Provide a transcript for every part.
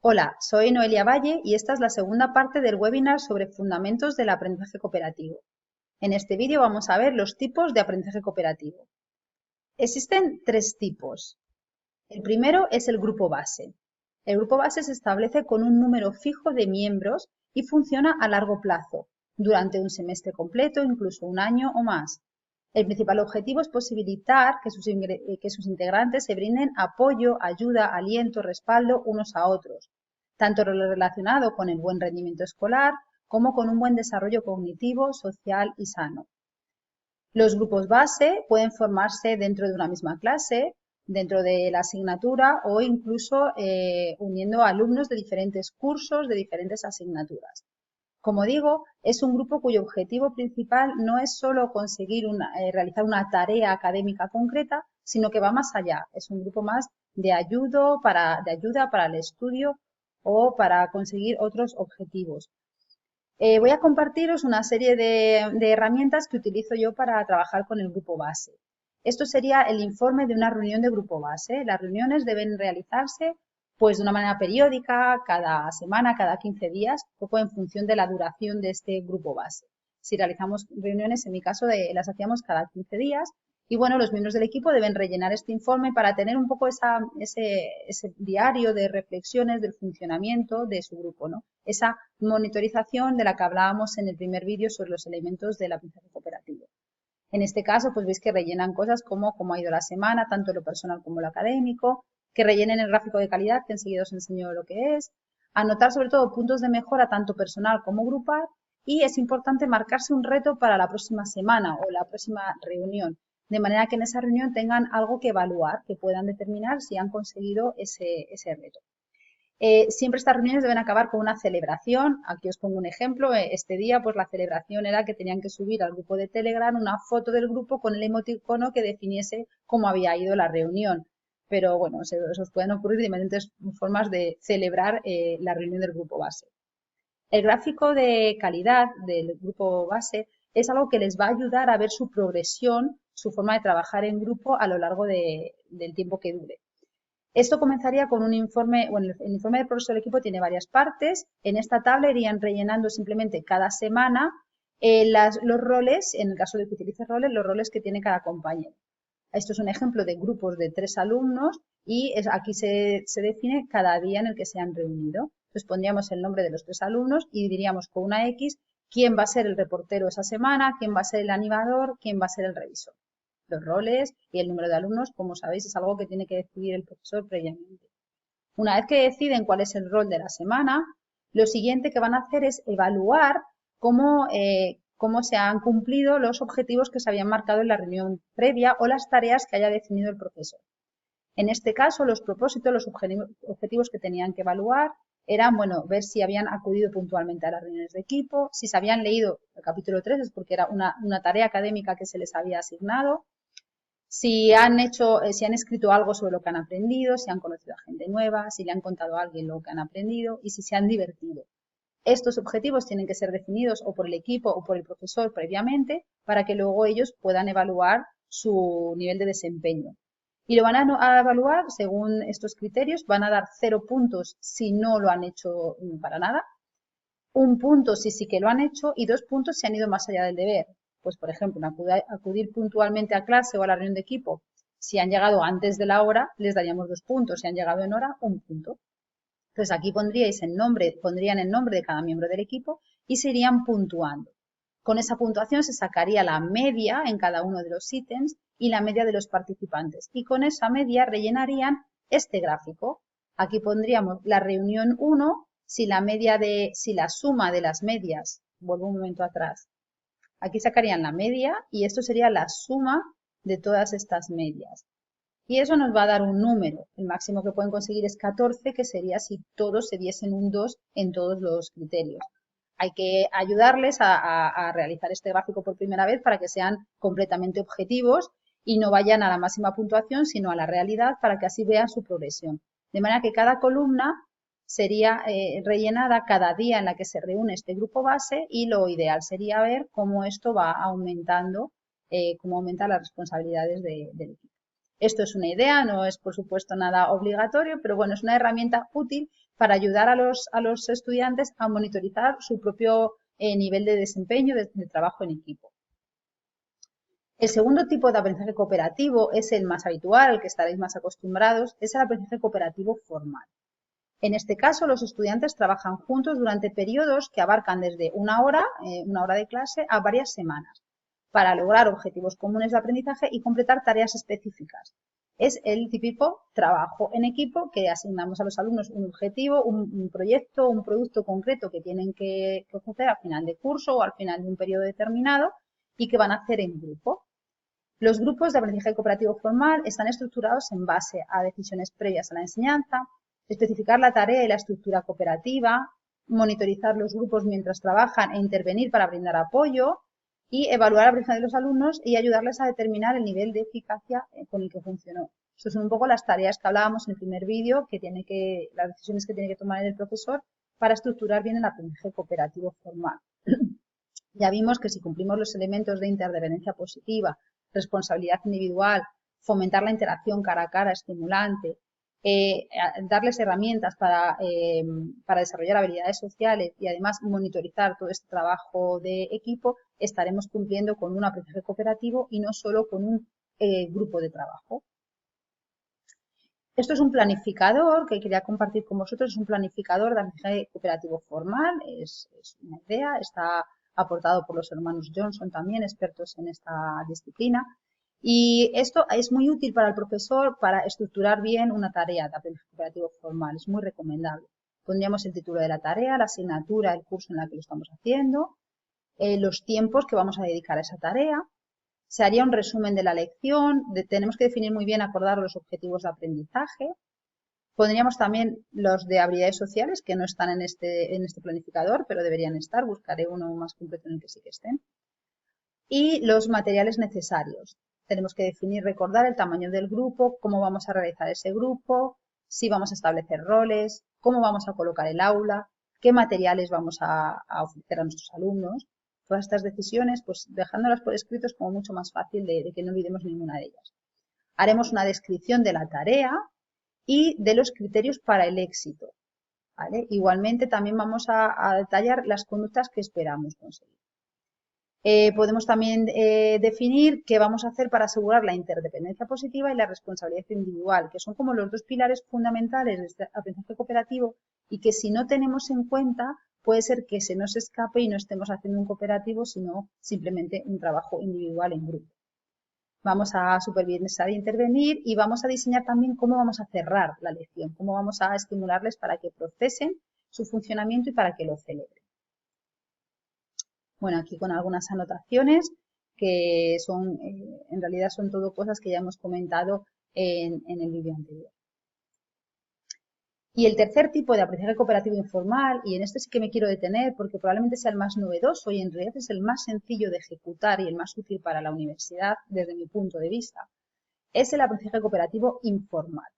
Hola, soy Noelia Valle y esta es la segunda parte del webinar sobre fundamentos del aprendizaje cooperativo. En este vídeo vamos a ver los tipos de aprendizaje cooperativo. Existen tres tipos. El primero es el grupo base. El grupo base se establece con un número fijo de miembros y funciona a largo plazo, durante un semestre completo, incluso un año o más. El principal objetivo es posibilitar que sus integrantes se brinden apoyo, ayuda, aliento, respaldo unos a otros, tanto lo relacionado con el buen rendimiento escolar como con un buen desarrollo cognitivo, social y sano. Los grupos base pueden formarse dentro de una misma clase, dentro de la asignatura o incluso uniendo alumnos de diferentes cursos, de diferentes asignaturas. Como digo, es un grupo cuyo objetivo principal no es solo conseguir realizar una tarea académica concreta, sino que va más allá. Es un grupo más de ayuda para el estudio o para conseguir otros objetivos. Voy a compartiros una serie de herramientas que utilizo yo para trabajar con el grupo base. Esto sería el informe de una reunión de grupo base. Las reuniones deben realizarse pues de una manera periódica, cada semana, cada 15 días, un poco en función de la duración de este grupo base. Si realizamos reuniones, en mi caso, las hacíamos cada 15 días y bueno, los miembros del equipo deben rellenar este informe para tener un poco ese diario de reflexiones del funcionamiento de su grupo, ¿no? Esa monitorización de la que hablábamos en el primer vídeo sobre los elementos del aprendizaje cooperativo. En este caso, pues veis que rellenan cosas como cómo ha ido la semana, tanto lo personal como lo académico, que rellenen el gráfico de calidad, que enseguida os enseño lo que es, anotar sobre todo puntos de mejora tanto personal como grupal y es importante marcarse un reto para la próxima semana o la próxima reunión, de manera que en esa reunión tengan algo que evaluar, que puedan determinar si han conseguido ese reto. Siempre estas reuniones deben acabar con una celebración. Aquí os pongo un ejemplo. Este día, pues la celebración era que tenían que subir al grupo de Telegram una foto del grupo con el emoticono que definiese cómo había ido la reunión. Pero bueno, se os pueden ocurrir diferentes formas de celebrar la reunión del grupo base. El gráfico de calidad del grupo base es algo que les va a ayudar a ver su progresión, su forma de trabajar en grupo a lo largo del tiempo que dure. Esto comenzaría con un informe, bueno, el informe del progreso del equipo tiene varias partes. En esta tabla irían rellenando simplemente cada semana los roles, en el caso de que utilice roles, los roles que tiene cada compañero. Esto es un ejemplo de grupos de 3 alumnos y aquí se define cada día en el que se han reunido. Entonces pondríamos el nombre de los 3 alumnos y diríamos con una X quién va a ser el reportero esa semana, quién va a ser el animador, quién va a ser el revisor. Los roles y el número de alumnos, como sabéis, es algo que tiene que decidir el profesor previamente. Una vez que deciden cuál es el rol de la semana, lo siguiente que van a hacer es evaluar cómo se han cumplido los objetivos que se habían marcado en la reunión previa o las tareas que haya definido el profesor. En este caso, los propósitos, los objetivos que tenían que evaluar eran, bueno, ver si habían acudido puntualmente a las reuniones de equipo, si se habían leído el capítulo 3, es porque era una tarea académica que se les había asignado, si han escrito algo sobre lo que han aprendido, si han conocido a gente nueva, si le han contado a alguien lo que han aprendido y si se han divertido. Estos objetivos tienen que ser definidos o por el equipo o por el profesor previamente para que luego ellos puedan evaluar su nivel de desempeño. Y lo van a evaluar según estos criterios, van a dar 0 puntos si no lo han hecho para nada, 1 punto si sí que lo han hecho y 2 puntos si han ido más allá del deber. Pues, por ejemplo, acudir puntualmente a clase o a la reunión de equipo. Si han llegado antes de la hora, les daríamos 2 puntos. Si han llegado en hora, 1 punto. Entonces, aquí pondrían el nombre de cada miembro del equipo y se irían puntuando. Con esa puntuación se sacaría la media en cada uno de los ítems y la media de los participantes. Y con esa media rellenarían este gráfico. Aquí pondríamos la reunión 1, si la suma de las medias, vuelvo un momento atrás, aquí sacarían la media y esto sería la suma de todas estas medias. Y eso nos va a dar un número. El máximo que pueden conseguir es 14, que sería si todos se diesen un 2 en todos los criterios. Hay que ayudarles a realizar este gráfico por primera vez para que sean completamente objetivos y no vayan a la máxima puntuación, sino a la realidad para que así vean su progresión. De manera que cada columna sería rellenada cada día en la que se reúne este grupo base y lo ideal sería ver cómo esto va aumentando, cómo aumentan las responsabilidades del equipo. Esto es una idea, no es por supuesto nada obligatorio, pero bueno, es una herramienta útil para ayudar a los estudiantes a monitorizar su propio nivel de desempeño de trabajo en equipo. El segundo tipo de aprendizaje cooperativo es el más habitual, al que estaréis más acostumbrados, es el aprendizaje cooperativo formal. En este caso, los estudiantes trabajan juntos durante periodos que abarcan desde una hora de clase, a varias semanas, para lograr objetivos comunes de aprendizaje y completar tareas específicas. Es el típico trabajo en equipo que asignamos a los alumnos un objetivo, un proyecto, un producto concreto que tienen que ofrecer al final de curso o al final de un periodo determinado y que van a hacer en grupo. Los grupos de aprendizaje cooperativo formal están estructurados en base a decisiones previas a la enseñanza, especificar la tarea y la estructura cooperativa, monitorizar los grupos mientras trabajan e intervenir para brindar apoyo y evaluar la aprendizaje de los alumnos y ayudarles a determinar el nivel de eficacia con el que funcionó. Estas son un poco las tareas que hablábamos en el primer vídeo, las decisiones que tiene que tomar el profesor para estructurar bien el aprendizaje cooperativo formal. Ya vimos que si cumplimos los elementos de interdependencia positiva, responsabilidad individual, fomentar la interacción cara a cara estimulante, darles herramientas para desarrollar habilidades sociales y además monitorizar todo este trabajo de equipo, estaremos cumpliendo con un aprendizaje cooperativo y no solo con un grupo de trabajo. Esto es un planificador que quería compartir con vosotros, es un planificador de aprendizaje cooperativo formal, es una idea, está aportado por los hermanos Johnson también, expertos en esta disciplina. Y esto es muy útil para el profesor para estructurar bien una tarea de aprendizaje cooperativo formal, es muy recomendable. Pondríamos el título de la tarea, la asignatura, el curso en el que lo estamos haciendo, los tiempos que vamos a dedicar a esa tarea. Se haría un resumen de la lección, tenemos que definir muy bien, acordar los objetivos de aprendizaje. Pondríamos también los de habilidades sociales, que no están en este planificador, pero deberían estar. Buscaré uno más completo en el que sí que estén. Y los materiales necesarios. Tenemos que definir, recordar el tamaño del grupo, cómo vamos a realizar ese grupo, si vamos a establecer roles, cómo vamos a colocar el aula, qué materiales vamos a ofrecer a nuestros alumnos. Todas estas decisiones, pues dejándolas por escrito es como mucho más fácil de que no olvidemos ninguna de ellas. Haremos una descripción de la tarea y de los criterios para el éxito, ¿vale? Igualmente también vamos a detallar las conductas que esperamos conseguir. Podemos también definir qué vamos a hacer para asegurar la interdependencia positiva y la responsabilidad individual, que son como los dos pilares fundamentales de este aprendizaje cooperativo y que si no tenemos en cuenta puede ser que se nos escape y no estemos haciendo un cooperativo, sino simplemente un trabajo individual en grupo. Vamos a supervisar e intervenir y vamos a diseñar también cómo vamos a cerrar la lección, cómo vamos a estimularles para que procesen su funcionamiento y para que lo celebren. Bueno, aquí con algunas anotaciones que son, en realidad son todo cosas que ya hemos comentado en el vídeo anterior. Y el tercer tipo de aprendizaje cooperativo informal, y en este sí que me quiero detener porque probablemente sea el más novedoso y en realidad es el más sencillo de ejecutar y el más útil para la universidad desde mi punto de vista, es el aprendizaje cooperativo informal.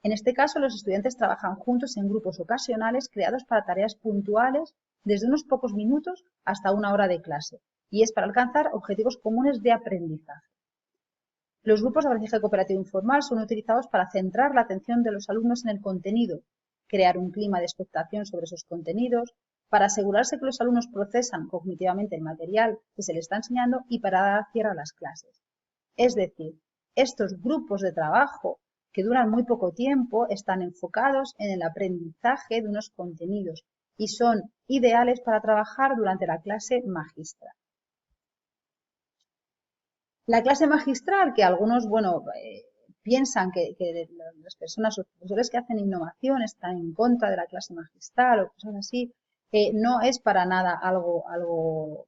En este caso, los estudiantes trabajan juntos en grupos ocasionales creados para tareas puntuales desde unos pocos minutos hasta una hora de clase, y es para alcanzar objetivos comunes de aprendizaje. Los grupos de aprendizaje cooperativo informal son utilizados para centrar la atención de los alumnos en el contenido, crear un clima de expectación sobre esos contenidos, para asegurarse que los alumnos procesan cognitivamente el material que se les está enseñando y para dar cierre a las clases. Es decir, estos grupos de trabajo que duran muy poco tiempo están enfocados en el aprendizaje de unos contenidos y son ideales para trabajar durante la clase magistral. La clase magistral, que algunos, bueno, piensan que las personas o profesores que hacen innovación están en contra de la clase magistral o cosas así, no es para nada algo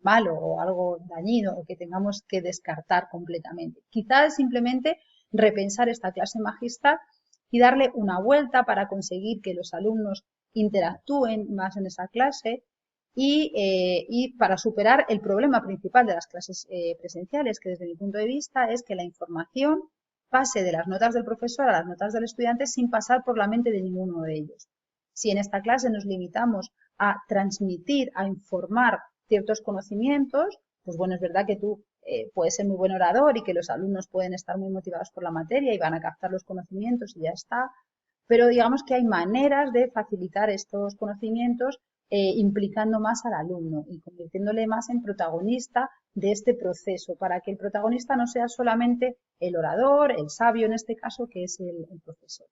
malo o algo dañino o que tengamos que descartar completamente. Quizás es simplemente repensar esta clase magistral y darle una vuelta para conseguir que los alumnos interactúen más en esa clase y para superar el problema principal de las clases presenciales, que desde mi punto de vista es que la información pase de las notas del profesor a las notas del estudiante sin pasar por la mente de ninguno de ellos. Si en esta clase nos limitamos a transmitir, a informar ciertos conocimientos, pues bueno, es verdad que tú puedes ser muy buen orador y que los alumnos pueden estar muy motivados por la materia y van a captar los conocimientos y ya está, pero digamos que hay maneras de facilitar estos conocimientos implicando más al alumno y convirtiéndole más en protagonista de este proceso, para que el protagonista no sea solamente el orador, el sabio en este caso, que es el profesor.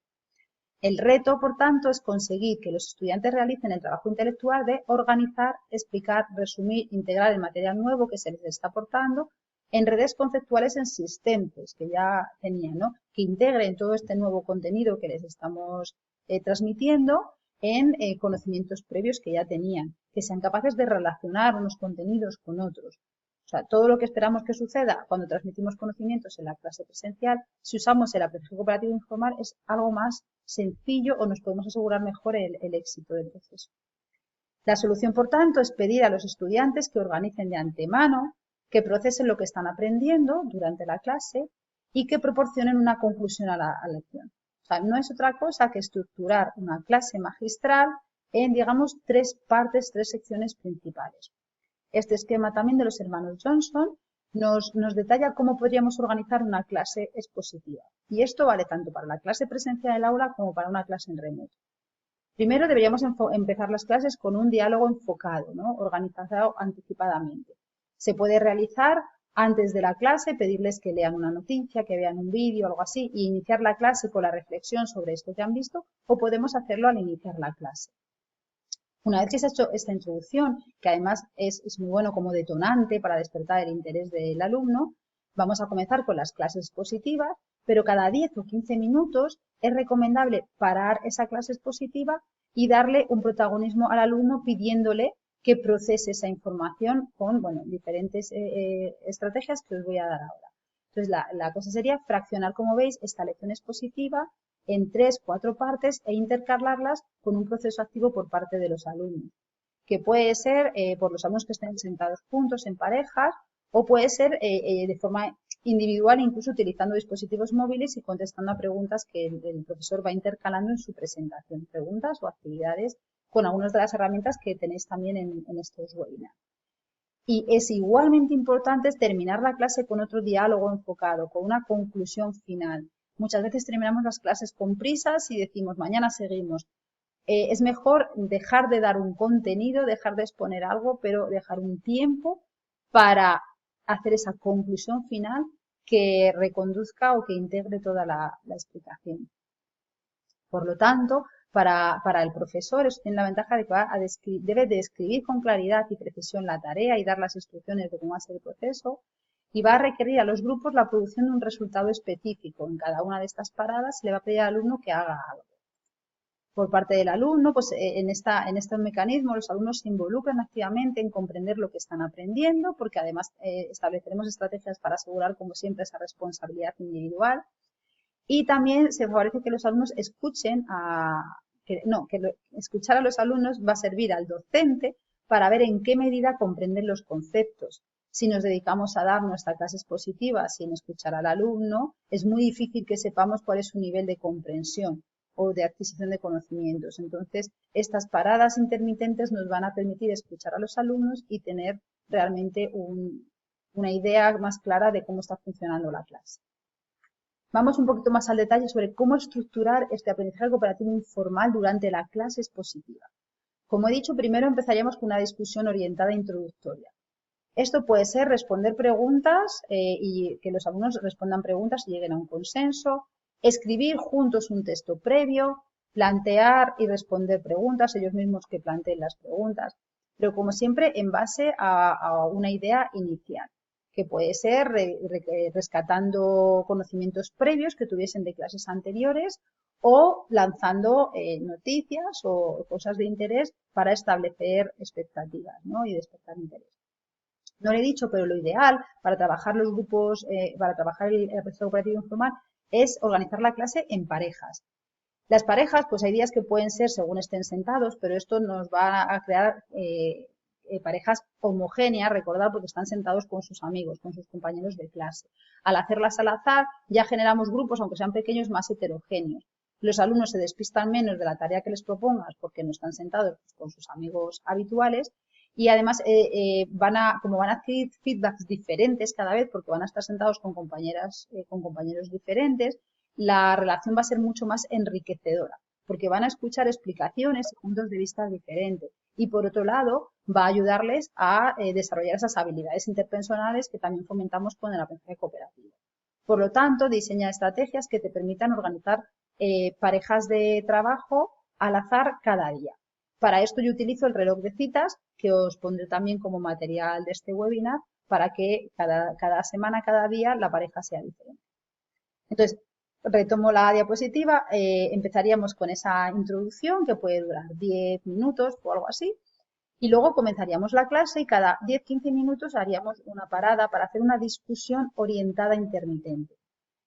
El reto, por tanto, es conseguir que los estudiantes realicen el trabajo intelectual de organizar, explicar, resumir, integrar el material nuevo que se les está aportando en redes conceptuales existentes que ya tenían, ¿no? Que integren todo este nuevo contenido que les estamos transmitiendo en conocimientos previos que ya tenían, que sean capaces de relacionar unos contenidos con otros. O sea, todo lo que esperamos que suceda cuando transmitimos conocimientos en la clase presencial, si usamos el aprendizaje cooperativo informal, es algo más sencillo o nos podemos asegurar mejor el éxito del proceso. La solución, por tanto, es pedir a los estudiantes que organicen de antemano, que procesen lo que están aprendiendo durante la clase y que proporcionen una conclusión a la lección. O sea, no es otra cosa que estructurar una clase magistral en, digamos, tres partes, tres secciones principales. Este esquema también de los hermanos Johnson nos detalla cómo podríamos organizar una clase expositiva. Y esto vale tanto para la clase presencial del aula como para una clase en remoto. Primero deberíamos empezar las clases con un diálogo enfocado, ¿no? Organizado anticipadamente. Se puede realizar antes de la clase, pedirles que lean una noticia, que vean un vídeo, algo así, y iniciar la clase con la reflexión sobre esto que han visto, o podemos hacerlo al iniciar la clase. Una vez que se ha hecho esta introducción, que además es muy bueno como detonante para despertar el interés del alumno, vamos a comenzar con las clases expositivas, pero cada 10 o 15 minutos es recomendable parar esa clase expositiva y darle un protagonismo al alumno pidiéndole que procese esa información con diferentes estrategias que os voy a dar ahora. Entonces, la cosa sería fraccionar, como veis, esta lección expositiva en 3 o 4 partes e intercalarlas con un proceso activo por parte de los alumnos, que puede ser por los alumnos que estén sentados juntos en parejas o puede ser de forma individual, incluso utilizando dispositivos móviles y contestando a preguntas que el profesor va intercalando en su presentación, preguntas o actividades con algunas de las herramientas que tenéis también en estos webinars. Y es igualmente importante terminar la clase con otro diálogo enfocado, con una conclusión final. Muchas veces terminamos las clases con prisas y decimos mañana seguimos. Es mejor dejar de dar un contenido, dejar de exponer algo, pero dejar un tiempo para hacer esa conclusión final que reconduzca o que integre toda la explicación. Por lo tanto, para el profesor eso tiene la ventaja de que debe describir con claridad y precisión la tarea y dar las instrucciones de cómo va a ser el proceso, y va a requerir a los grupos la producción de un resultado específico. En cada una de estas paradas se le va a pedir al alumno que haga algo. Por parte del alumno, pues en este mecanismo los alumnos se involucran activamente en comprender lo que están aprendiendo, porque además estableceremos estrategias para asegurar, como siempre, esa responsabilidad individual. Y también se favorece que los alumnos escuchen escuchar a los alumnos va a servir al docente para ver en qué medida comprenden los conceptos. Si nos dedicamos a dar nuestra clase expositiva sin escuchar al alumno, es muy difícil que sepamos cuál es su nivel de comprensión o de adquisición de conocimientos. Entonces, estas paradas intermitentes nos van a permitir escuchar a los alumnos y tener realmente una idea más clara de cómo está funcionando la clase. Vamos un poquito más al detalle sobre cómo estructurar este aprendizaje cooperativo informal durante la clase expositiva. Como he dicho, primero empezaríamos con una discusión orientada introductoria. Esto puede ser responder preguntas y que los alumnos respondan preguntas y lleguen a un consenso, escribir juntos un texto previo, plantear y responder preguntas, ellos mismos que planteen las preguntas, pero como siempre en base a una idea inicial, que puede ser rescatando conocimientos previos que tuviesen de clases anteriores o lanzando noticias o cosas de interés para establecer expectativas, ¿no? Y despertar interés. No lo he dicho, pero lo ideal para trabajar los grupos, para trabajar el aprendizaje cooperativo informal es organizar la clase en parejas. Las parejas, pues hay días que pueden ser según estén sentados, pero esto nos va a crear parejas homogéneas, recordar, porque están sentados con sus amigos, con sus compañeros de clase. Al hacerlas al azar, ya generamos grupos, aunque sean pequeños, más heterogéneos. Los alumnos se despistan menos de la tarea que les propongas porque no están sentados con sus amigos habituales y además como van a adquirir feedbacks diferentes cada vez porque van a estar sentados con compañeros diferentes, la relación va a ser mucho más enriquecedora. porque van a escuchar explicaciones y puntos de vista diferentes. Y por otro lado, va a ayudarles a desarrollar esas habilidades interpersonales que también fomentamos con el aprendizaje cooperativo. Por lo tanto, diseña estrategias que te permitan organizar parejas de trabajo al azar cada día. Para esto yo utilizo el reloj de citas, que os pondré también como material de este webinar, para que cada semana, cada día, la pareja sea diferente. Entonces, retomo la diapositiva, empezaríamos con esa introducción que puede durar 10 minutos o algo así, y luego comenzaríamos la clase y cada 10-15 minutos haríamos una parada para hacer una discusión orientada intermitente.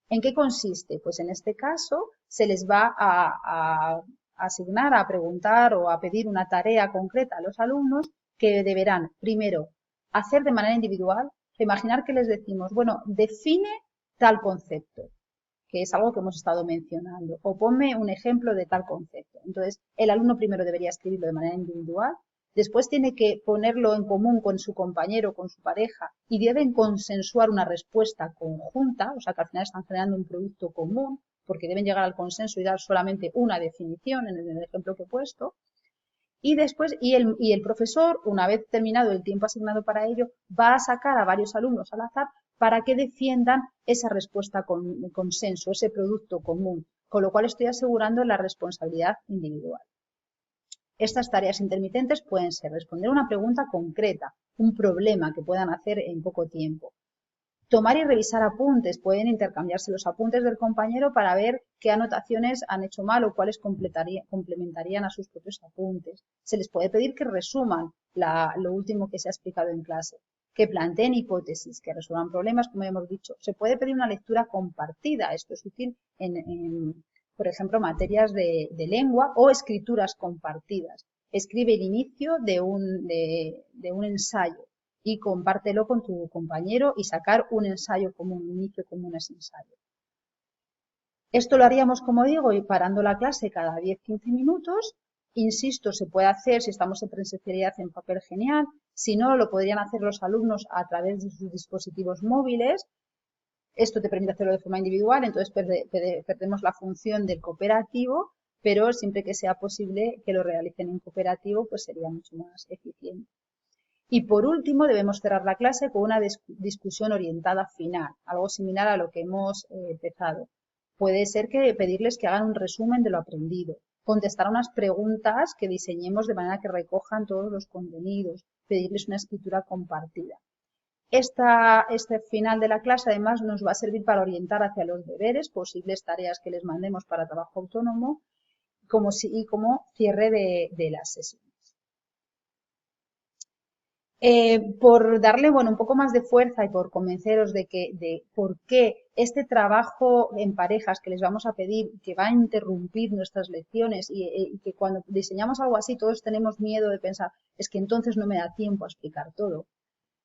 ¿En qué consiste? Pues en este caso se les va a asignar, a preguntar o a pedir una tarea concreta a los alumnos que deberán, primero, hacer de manera individual, imaginar que les decimos, bueno, define tal concepto, que es algo que hemos estado mencionando, o ponme un ejemplo de tal concepto. Entonces, el alumno primero debería escribirlo de manera individual, después tiene que ponerlo en común con su compañero, con su pareja, y deben consensuar una respuesta conjunta, o sea que al final están generando un producto común, porque deben llegar al consenso y dar solamente una definición en el ejemplo que he puesto. Y después, y el profesor, una vez terminado el tiempo asignado para ello, va a sacar a varios alumnos al azar para que defiendan esa respuesta con consenso, ese producto común, con lo cual estoy asegurando la responsabilidad individual. Estas tareas intermitentes pueden ser responder una pregunta concreta, un problema que puedan hacer en poco tiempo. Tomar y revisar apuntes, pueden intercambiarse los apuntes del compañero para ver qué anotaciones han hecho mal o cuáles complementarían a sus propios apuntes. Se les puede pedir que resuman lo último que se ha explicado en clase, que planteen hipótesis, que resuelvan problemas, como hemos dicho. Se puede pedir una lectura compartida, esto es útil por ejemplo, materias de lengua o escrituras compartidas. Escribe el inicio de un ensayo y compártelo con tu compañero y sacar un ensayo común, un inicio común a ese ensayo. Esto lo haríamos, como digo, y parando la clase cada 10-15 minutos. Insisto, se puede hacer, si estamos en presencialidad, en papel genial. Si no, lo podrían hacer los alumnos a través de sus dispositivos móviles. Esto te permite hacerlo de forma individual, entonces perdemos la función del cooperativo, pero siempre que sea posible que lo realicen en cooperativo, pues sería mucho más eficiente. Y por último, debemos cerrar la clase con una discusión orientada final, algo similar a lo que hemos empezado. Puede ser que pedirles que hagan un resumen de lo aprendido, contestar unas preguntas que diseñemos de manera que recojan todos los contenidos, pedirles una escritura compartida. Este final de la clase además nos va a servir para orientar hacia los deberes, posibles tareas que les mandemos para trabajo autónomo y como cierre de las sesiones. Por darle un poco más de fuerza y por convenceros de por qué este trabajo en parejas que les vamos a pedir, que va a interrumpir nuestras lecciones y que cuando diseñamos algo así todos tenemos miedo de pensar, es que entonces no me da tiempo a explicar todo.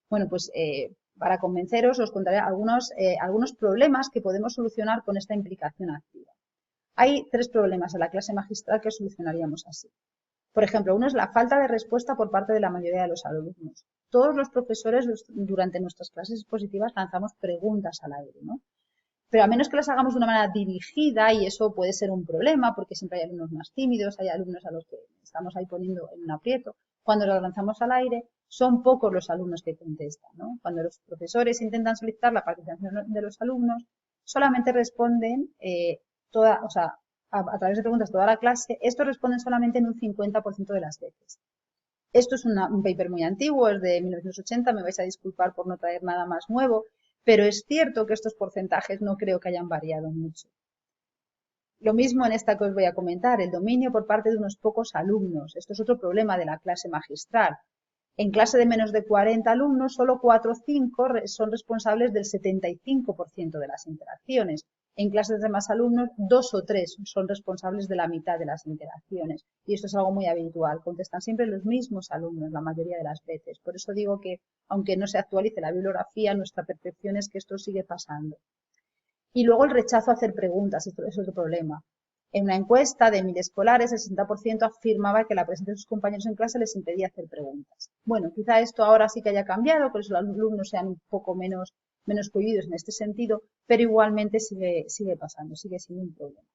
Bueno, pues para convenceros os contaré algunos problemas que podemos solucionar con esta implicación activa. Hay 3 problemas en la clase magistral que solucionaríamos así. Por ejemplo, uno es la falta de respuesta por parte de la mayoría de los alumnos. Todos los profesores durante nuestras clases expositivas lanzamos preguntas al aire, ¿no? Pero a menos que las hagamos de una manera dirigida, y eso puede ser un problema porque siempre hay alumnos más tímidos, hay alumnos a los que estamos ahí poniendo en un aprieto. Cuando las lanzamos al aire, son pocos los alumnos que contestan, ¿no? Cuando los profesores intentan solicitar la participación de los alumnos, solamente responden a través de preguntas toda la clase, estos responden solamente en un 50% de las veces. Esto es un paper muy antiguo, es de 1980, me vais a disculpar por no traer nada más nuevo, pero es cierto que estos porcentajes no creo que hayan variado mucho. Lo mismo en esta que os voy a comentar, el dominio por parte de unos pocos alumnos. Esto es otro problema de la clase magistral. En clase de menos de 40 alumnos, solo 4 o 5 son responsables del 75% de las interacciones. En clases de más alumnos, 2 o 3 son responsables de la mitad de las interacciones. Y esto es algo muy habitual. Contestan siempre los mismos alumnos la mayoría de las veces. Por eso digo que, aunque no se actualice la bibliografía, nuestra percepción es que esto sigue pasando. Y luego el rechazo a hacer preguntas, esto es otro problema. En una encuesta de 1000 escolares, el 60% afirmaba que la presencia de sus compañeros en clase les impedía hacer preguntas. Bueno, quizá esto ahora sí que haya cambiado, por eso los alumnos sean un poco menos cohibidos en este sentido, pero igualmente sigue pasando, sigue siendo un problema.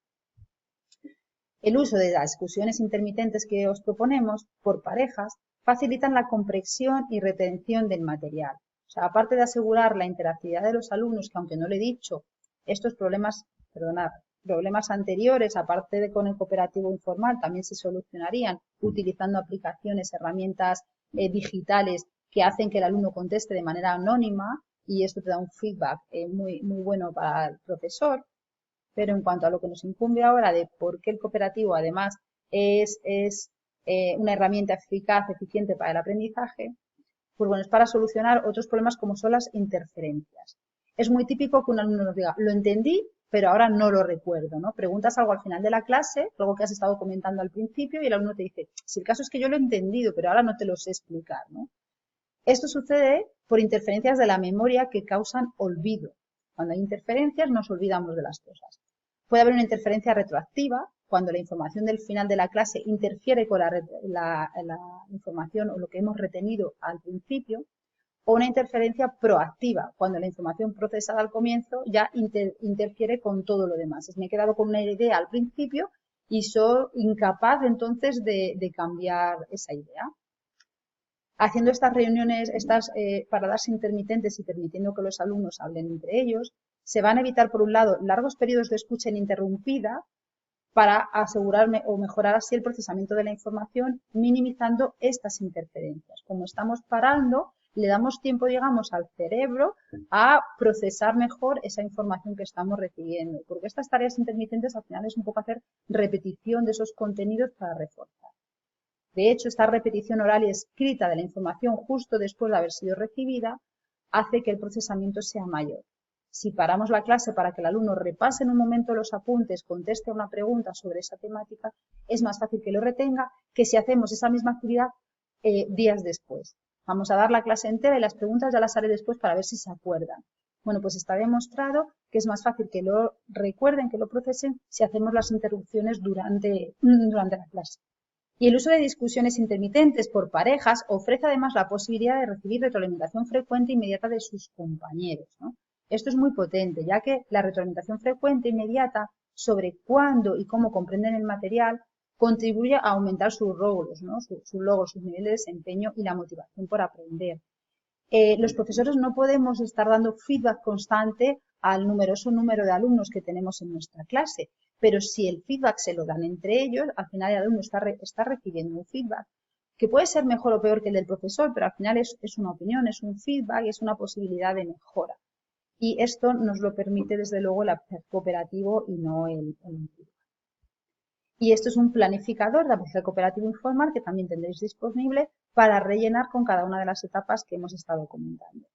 El uso de las discusiones intermitentes que os proponemos por parejas facilitan la comprensión y retención del material. O sea, aparte de asegurar la interactividad de los alumnos, que aunque no le he dicho, estos problemas anteriores, aparte de con el cooperativo informal, también se solucionarían utilizando aplicaciones, herramientas digitales que hacen que el alumno conteste de manera anónima, y esto te da un feedback muy bueno para el profesor. Pero en cuanto a lo que nos incumbe ahora de por qué el cooperativo además es una herramienta eficaz, eficiente para el aprendizaje, pues bueno, es para solucionar otros problemas como son las interferencias. Es muy típico que un alumno nos diga, lo entendí, pero ahora no lo recuerdo, ¿no? Preguntas algo al final de la clase, algo que has estado comentando al principio, y el alumno te dice, si el caso es que yo lo he entendido, pero ahora no te lo sé explicar, ¿no? Esto sucede por interferencias de la memoria que causan olvido. Cuando hay interferencias nos olvidamos de las cosas. Puede haber una interferencia retroactiva, cuando la información del final de la clase interfiere con la información o lo que hemos retenido al principio, o una interferencia proactiva, cuando la información procesada al comienzo ya interfiere con todo lo demás. Me he quedado con una idea al principio y soy incapaz entonces de cambiar esa idea. Haciendo estas reuniones, estas paradas intermitentes y permitiendo que los alumnos hablen entre ellos, se van a evitar, por un lado, largos periodos de escucha ininterrumpida para asegurarme o mejorar así el procesamiento de la información, minimizando estas interferencias. Como estamos parando, le damos tiempo, digamos, al cerebro a procesar mejor esa información que estamos recibiendo, porque estas tareas intermitentes al final es un poco hacer repetición de esos contenidos para reforzar. De hecho, esta repetición oral y escrita de la información justo después de haber sido recibida hace que el procesamiento sea mayor. Si paramos la clase para que el alumno repase en un momento los apuntes, conteste una pregunta sobre esa temática, es más fácil que lo retenga que si hacemos esa misma actividad días después. Vamos a dar la clase entera y las preguntas ya las haré después para ver si se acuerdan. Bueno, pues está demostrado que es más fácil que lo recuerden, que lo procesen, si hacemos las interrupciones durante la clase. Y el uso de discusiones intermitentes por parejas ofrece además la posibilidad de recibir retroalimentación frecuente e inmediata de sus compañeros, ¿no? Esto es muy potente, ya que la retroalimentación frecuente e inmediata sobre cuándo y cómo comprenden el material contribuye a aumentar sus logros, ¿no? sus logros, sus niveles de desempeño y la motivación por aprender. Los profesores no podemos estar dando feedback constante al numeroso número de alumnos que tenemos en nuestra clase, pero si el feedback se lo dan entre ellos, al final el alumno está recibiendo un feedback que puede ser mejor o peor que el del profesor, pero al final es una opinión, es un feedback, es una posibilidad de mejora. Y esto nos lo permite desde luego el cooperativo y no el feedback. Y esto es un planificador de aprendizaje cooperativo informal que también tendréis disponible para rellenar con cada una de las etapas que hemos estado comentando.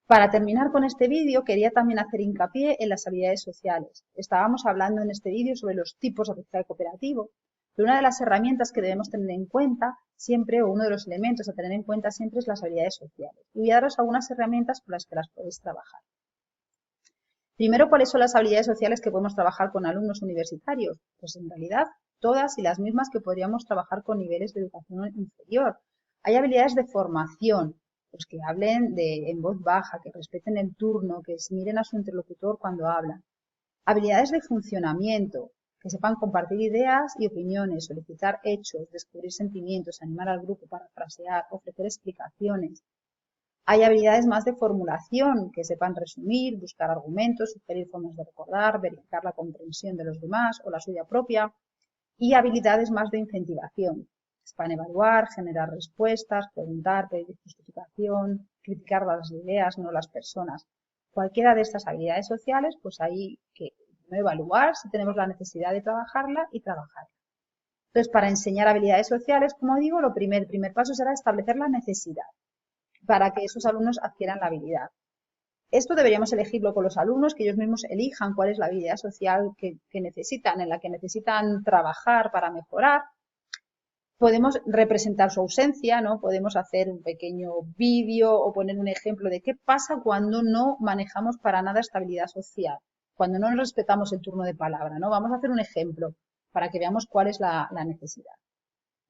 Para terminar con este vídeo, quería también hacer hincapié en las habilidades sociales. Estábamos hablando en este vídeo sobre los tipos de aprendizaje cooperativo, pero una de las herramientas que debemos tener en cuenta siempre, o uno de los elementos a tener en cuenta siempre, es las habilidades sociales. Y voy a daros algunas herramientas con las que las podéis trabajar. Primero, ¿cuáles son las habilidades sociales que podemos trabajar con alumnos universitarios? Pues en realidad todas y las mismas que podríamos trabajar con niveles de educación inferior. Hay habilidades de formación, pues que hablen en voz baja, que respeten el turno, que miren a su interlocutor cuando hablan. Habilidades de funcionamiento, que sepan compartir ideas y opiniones, solicitar hechos, descubrir sentimientos, animar al grupo, parafrasear, ofrecer explicaciones. Hay habilidades más de formulación, que sepan resumir, buscar argumentos, sugerir formas de recordar, verificar la comprensión de los demás o la suya propia. Y habilidades más de incentivación, que sepan evaluar, generar respuestas, preguntar, pedir justificación, criticar las ideas, no las personas. Cualquiera de estas habilidades sociales, pues hay que evaluar si tenemos la necesidad de trabajarla y trabajarla. Entonces, para enseñar habilidades sociales, como digo, el primer paso será establecer la necesidad para que esos alumnos adquieran la habilidad. Esto deberíamos elegirlo con los alumnos, que ellos mismos elijan cuál es la habilidad social que necesitan, en la que necesitan trabajar para mejorar. Podemos representar su ausencia, ¿no? Podemos hacer un pequeño vídeo o poner un ejemplo de qué pasa cuando no manejamos para nada esta habilidad social, cuando no respetamos el turno de palabra, ¿no? Vamos a hacer un ejemplo para que veamos cuál es la necesidad.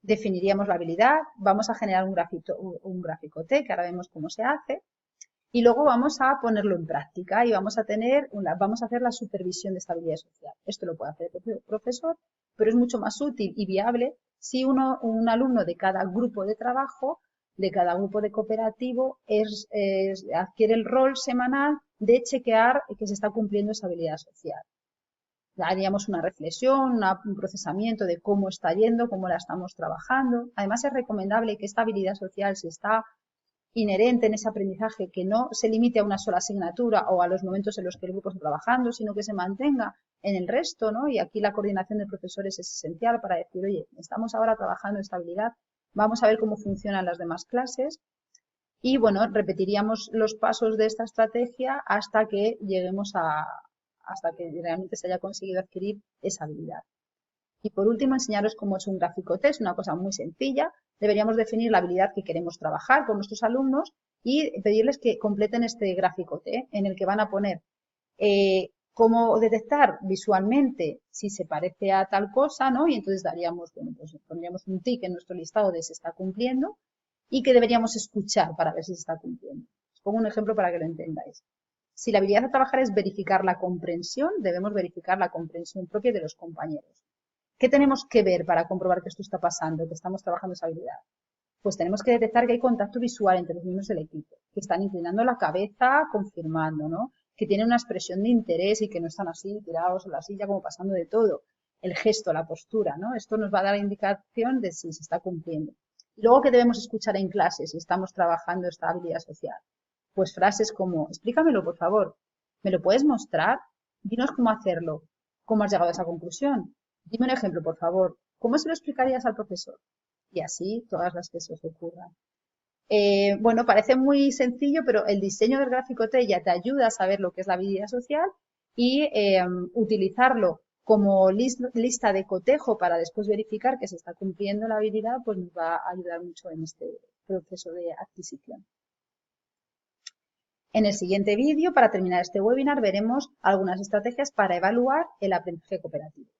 Definiríamos la habilidad, vamos a generar un gráfico T, que ahora vemos cómo se hace, Y luego vamos a ponerlo en práctica y vamos a hacer la supervisión de esta habilidad social. Esto lo puede hacer el profesor, pero es mucho más útil y viable si un alumno de cada grupo de trabajo, de cada grupo de cooperativo, adquiere el rol semanal de chequear que se está cumpliendo esa habilidad social. Haríamos una reflexión, un procesamiento de cómo está yendo, cómo la estamos trabajando. Además, es recomendable que esta habilidad social, si está inherente en ese aprendizaje, que no se limite a una sola asignatura o a los momentos en los que el grupo está trabajando, sino que se mantenga en el resto, ¿no? Y aquí la coordinación de profesores es esencial para decir, oye, estamos ahora trabajando esta habilidad, vamos a ver cómo funcionan las demás clases. Y bueno, repetiríamos los pasos de esta estrategia hasta que hasta que realmente se haya conseguido adquirir esa habilidad. Y por último, enseñaros cómo es un gráfico T, es una cosa muy sencilla. Deberíamos definir la habilidad que queremos trabajar con nuestros alumnos y pedirles que completen este gráfico T, en el que van a poner cómo detectar visualmente si se parece a tal cosa, ¿no? Y entonces pues pondríamos un tic en nuestro listado de si está cumpliendo y que deberíamos escuchar para ver si se está cumpliendo. Os pongo un ejemplo para que lo entendáis. Si la habilidad a trabajar es verificar la comprensión, debemos verificar la comprensión propia de los compañeros. ¿Qué tenemos que ver para comprobar que esto está pasando, que estamos trabajando esa habilidad? Pues tenemos que detectar que hay contacto visual entre los miembros del equipo, que están inclinando la cabeza, confirmando, ¿no? Que tienen una expresión de interés y que no están así tirados en la silla como pasando de todo. El gesto, la postura, ¿no? Esto nos va a dar indicación de si se está cumpliendo. Y luego, ¿qué debemos escuchar en clase si estamos trabajando esta habilidad social? Pues frases como, explícamelo, por favor. ¿Me lo puedes mostrar? Dinos cómo hacerlo. ¿Cómo has llegado a esa conclusión? Dime un ejemplo, por favor. ¿Cómo se lo explicarías al profesor? Y así todas las que se os ocurran. Bueno, parece muy sencillo, pero el diseño del gráfico T ya te ayuda a saber lo que es la habilidad social y utilizarlo como lista de cotejo para después verificar que se está cumpliendo la habilidad, pues nos va a ayudar mucho en este proceso de adquisición. En el siguiente vídeo, para terminar este webinar, veremos algunas estrategias para evaluar el aprendizaje cooperativo.